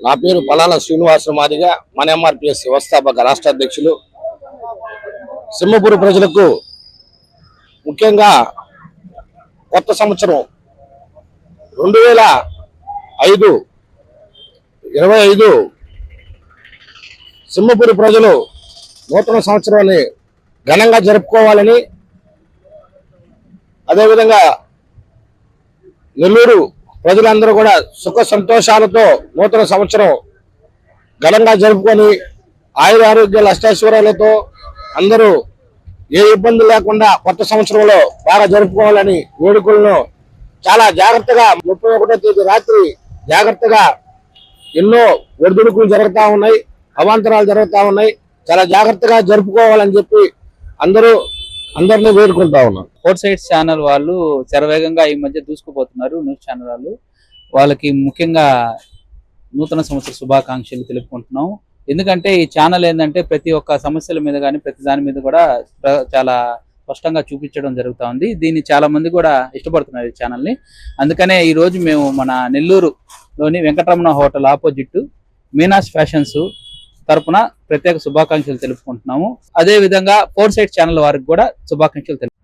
నా పేరు పలానా శ్రీనివాస మాదిగా మన ఎంఆర్పిఎస్ వ్యవస్థాపక రాష్ట్ర అధ్యక్షులు. సింహపూర్ ప్రజలకు ముఖ్యంగా కొత్త సంవత్సరం 2025 సింహపూర్ ప్రజలు నూతన సంవత్సరాన్ని ఘనంగా జరుపుకోవాలని, అదేవిధంగా నెల్లూరు ప్రజలందరూ కూడా సుఖ సంతోషాలతో నూతన సంవత్సరం ఘనంగా జరుపుకొని ఆయుర ఆరోగ్యాల అష్టాశ్వరాలతో అందరూ ఏ ఇబ్బంది లేకుండా కొత్త సంవత్సరంలో బాగా జరుపుకోవాలని వేడుకలను చాలా జాగ్రత్తగా 31వ తేదీ రాత్రి జాగ్రత్తగా ఎన్నో ఒడిదుడుకులు జరుగుతూ ఉన్నాయి, అవాంతరాలు జరుగుతూ ఉన్నాయి. చాలా జాగ్రత్తగా జరుపుకోవాలని చెప్పి అందరినీ వేడుకుంటా ఉన్నాం. ఫోర్ సైడ్స్ ఛానల్ వాళ్ళు శరవేగంగా ఈ మధ్య దూసుకుపోతున్నారు. న్యూస్ ఛానల్ వాళ్ళు వాళ్ళకి ముఖ్యంగా నూతన సంవత్సర శుభాకాంక్షలు తెలుపుకుంటున్నాం. ఎందుకంటే ఈ ఛానల్ ఏంటంటే ప్రతి ఒక్క సమస్యల మీద కానీ ప్రతి దాని మీద కూడా చాలా స్పష్టంగా చూపించడం జరుగుతూ ఉంది. దీన్ని చాలా మంది కూడా ఇష్టపడుతున్నారు ఈ ఛానల్ని. అందుకనే ఈరోజు మేము మన నెల్లూరులోని Venkataramana hotel opposite Meena's fashions తరపున ప్రత్యేక శుభాకాంక్షలు తెలుపుకుంటున్నాము. అదే విధంగా ఫోర్ సైడ్ ఛానల్ వారికి కూడా శుభాకాంక్షలు తెలుపు.